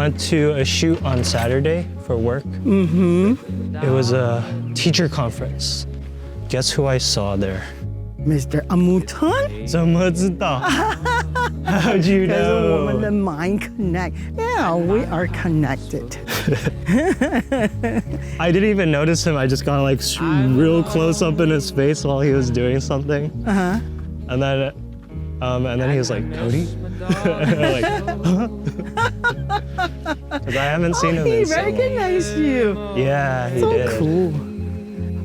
went to a shoot on Saturday for work. It was a teacher conference. Guess who I saw there? Mr. Amutan? 怎么知道? How'd you 可是我们 know? 的 mind connect. Yeah, we are connected. I didn't even notice him. I just got like real close up in his face while he was doing something. And then he was like, Cody? Like, huh? 'Cause I haven't seen him He in so long. recognized you. Yeah, he So did. cool.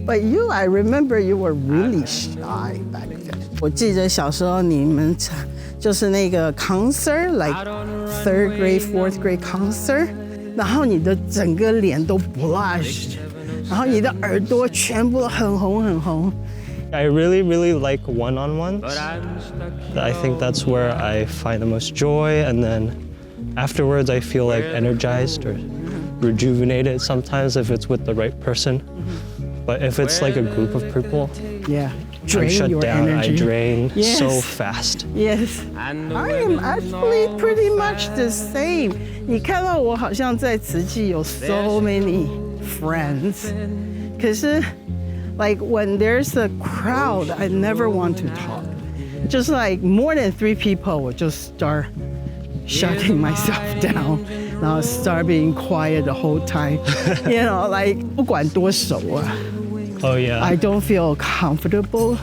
But you, I remember you were really shy back then. 我记得小时候你们就是那个 concert, like third grade, fourth grade concert, 然后你的整个脸都 blushed, 然后你的耳朵全部都很红很红。I really, really like one-on-ones. I think that's where I find the most joy, and then afterwards I feel like energized or rejuvenated sometimes if it's with the right person. But if it's like a group of people, Yeah, I'm drain shut your down, energy. I drain Yes. so fast. Yes, I am actually pretty much the same. 你看到我好像在慈济有 so many friends，可是 like when there's a crowd, I never want to talk. Just like more than 3 people, 我就 start shutting myself down, 然后 start being quiet the whole time. You know, like 不管多熟啊。Oh yeah. I don't feel comfortable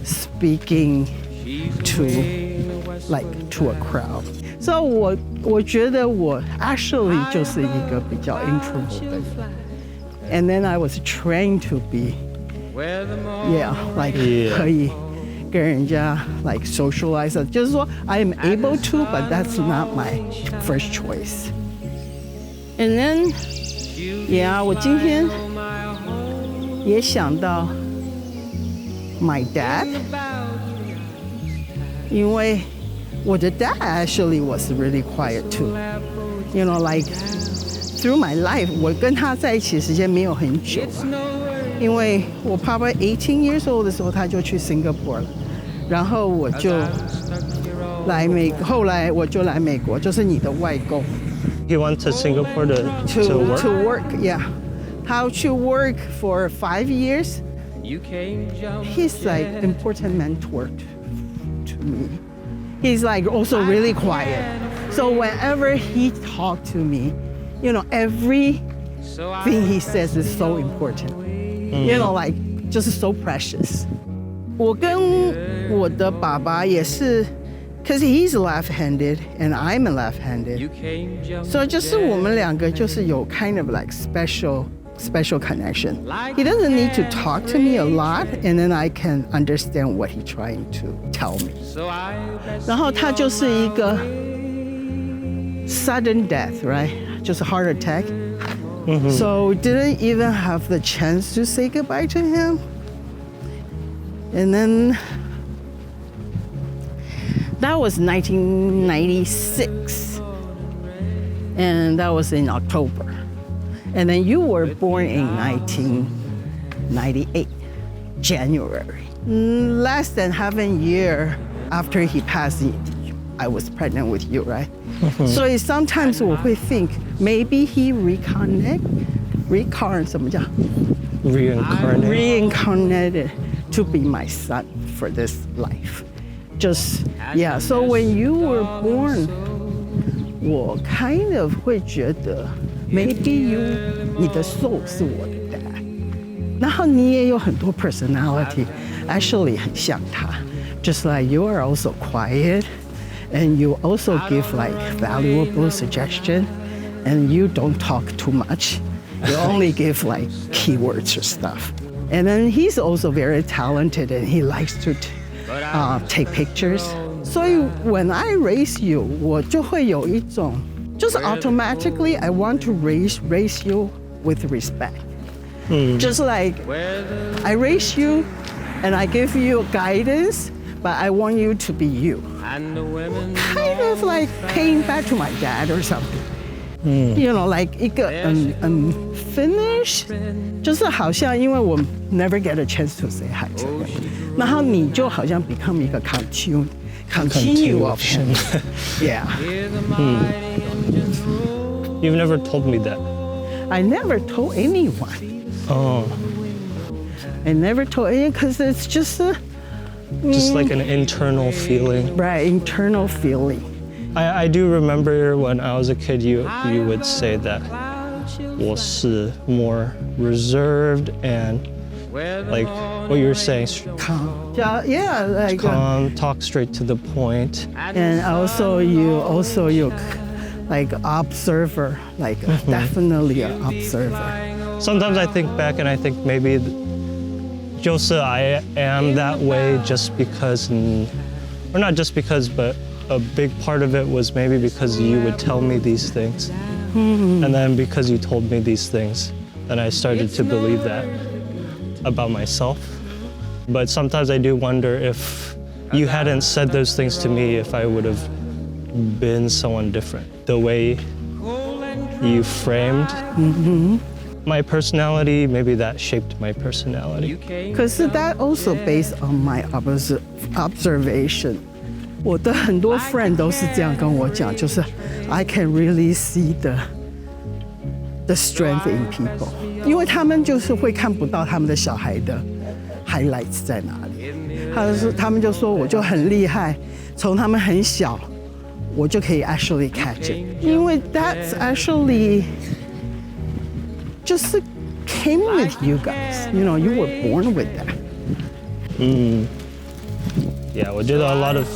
speaking to a crowd. So 我觉得我 actually 就是一个比较 introvert 的人。And then I was trained to be, like Yeah. 可以跟人家 like socialize. 就是说 I am able to, but that's not my first choice. And then, yeah, 我今天也想到 my dad, 因为我的 dad actually was really quiet too. You know, like through my life, 我跟他在一起的时间没有很久啊，因为我爸爸18 years old 的时候他就去 Singapore 了，然后我就后来我就来美国，就是你的外公。He went to Singapore to work? To work, yeah. How to work for 5 years. He's like important mentor to me. He's like also really quiet. So whenever he talked to me, you know, everything he says is so important. You know, like just so precious. 我跟我的爸爸也是 because he's left-handed and I'm a left-handed. So 就是我们两个就是有 kind of like special connection. He doesn't need to talk to me a lot, and then I can understand what he's trying to tell me. 然后他就是一个 sudden death, right? 就是 heart attack. So didn't even have the chance to say goodbye to him. And then that was 1996. And that was in October. And then you were born in 1998, January. Less than half a year after he passed, I was pregnant with you, right? So sometimes 我会 think maybe he reincarnated to be my son for this life. Just, yeah, so when you were born, 我 kind of 会觉得 maybe 你的 soul 是我的 dad， 然后你也有很多 personality， actually 很像他 ，just like you are also quiet, and you also give like valuable suggestion, and you don't talk too much, you only give like keywords or stuff. And then he's also very talented, and he likes to take pictures. 所以 when I raise you, 我就会有一种 just automatically I want to raise you with respect. Just like I raise you and I give you guidance, but I want you to be you. Kind of like paying back to my dad or something. You know, like 一个unfinished, 就是好像因为我 never get a chance to say hi to him. 然后你就好像 become 一个 continue of him. Yeah. You've never told me that. I never told anyone. Oh, I never told anyone because it's just a just like an internal feeling. right internal feeling. I do remember when I was a kid, you would say that 我是 more reserved and like what you were saying, Calm. Yeah, like calm, talk straight to the point. and also you like observer, like definitely an observer. Sometimes I think back and I think maybe Joseph, I am that way just because, or not just because, but a big part of it was maybe because you would tell me these things. And then because you told me these things, then I started to believe that about myself. But sometimes I do wonder if you hadn't said those things to me, if I would have been someone different. The way you framed my personality, maybe that shaped my personality. Because that also based on my observation. 我的很多 friend 都是这样跟我讲，就是 I can really see the strength in people， 因为他们就是会看不到他们的小孩的 highlights 在哪里。他们就说我就很厉害，从他们很小，我就可以 actually catch it， 因为 that's actually just came with you guys. You know, you were born with that. Yeah, 我觉得 a lot of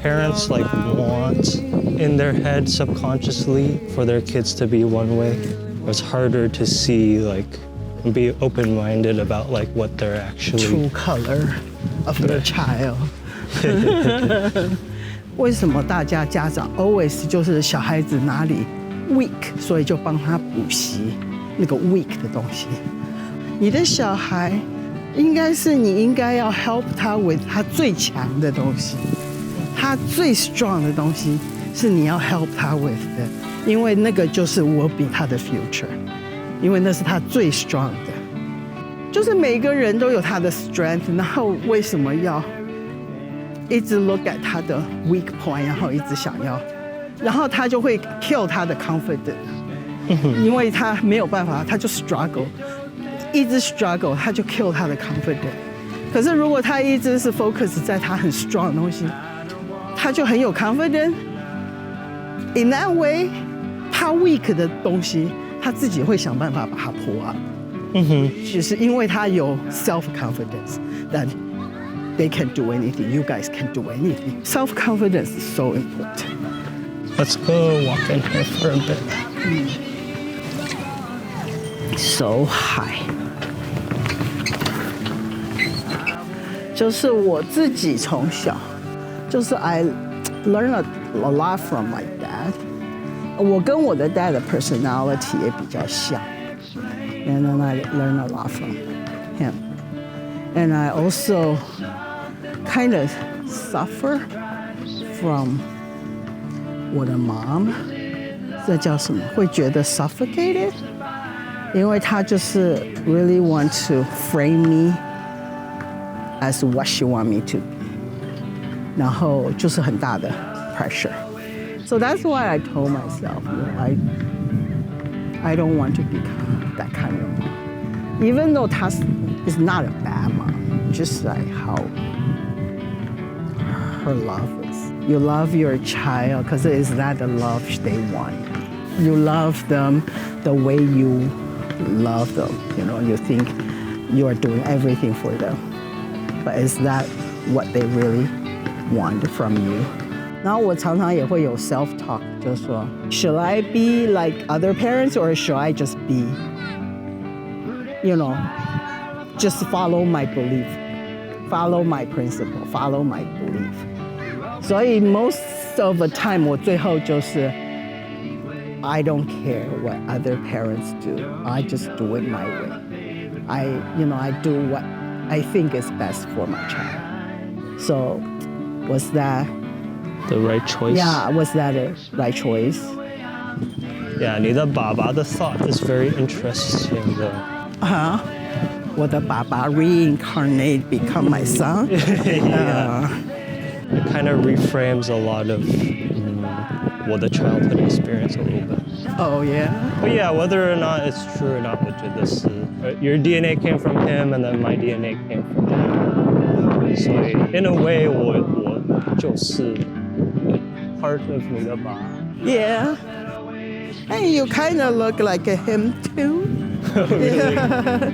parents like want in their head subconsciously for their kids to be one way. It's harder to see like be open-minded about like what they're actually True color of the child. 为什么大家家长 always 就是小孩子哪里 weak， 所以就帮他补习那个 weak 的东西？你的小孩应该是你应该要 help 他 with 他最强的东西，他最 strong 的东西是你要 help 他 with 的，因为那个就是 will be 他的 future， 因为那是他最 strong 的。就是每个人都有他的 strength， 然后为什么要一直 look at 他的 weak point， 然后一直想要，然后他就会 kill 他的 confidence， 因为他没有办法，他就 struggle。一直 struggle， 他就 kill 他的 confidence。可是如果他一直是 focus 在他很 strong 的东西，他就很有 confidence。In that way， 他 weak 的东西，他自己会想办法把它 pull up。就是因为他有 self confidence that they can do anything, you guys can do anything. Self confidence is so important. Let's go walk in here for a bit. So high. 就是我自己从小，就是 I learned a lot from my dad。我跟我的 dad 的 personality 也比较像。And then I learned a lot from him. And I also kind of suffer from 我的 mom， 这叫什么？会觉得 suffocated， 因为她就是 really want to frame me as what she want me to be， 然后就是很大的 pressure. So that's why I told myself, I don't want to become that kind of mom. Even though Tas is not a bad mom, just like how her love is. You love your child because is that the love they want? You love them the way you love them. You know, you think you are doing everything for them. But is that what they really want from you? 然后我常常也会有 self-talk， 就是说 ，Should I be like other parents or should I just be, you know, just follow my belief, follow my principle, follow my belief. 所以 most of the time 我最后就是 I don't care what other parents do. I just do it my way. I do what I think is best for my child. So, was that the right choice? Yeah, was that a right choice? Yeah, 你的爸爸的 thought is very interesting though. 我的爸爸 reincarnate become my son. Yeah. It kind of reframes a lot of 我的 childhood experience a little bit. Oh yeah. But yeah, whether or not it's true or not, 我觉得是 your DNA came from him, and then my DNA came from him. So in a way, 我就是 part of 你的吧。Yeah. And you kind of look like him too. Really? Yeah.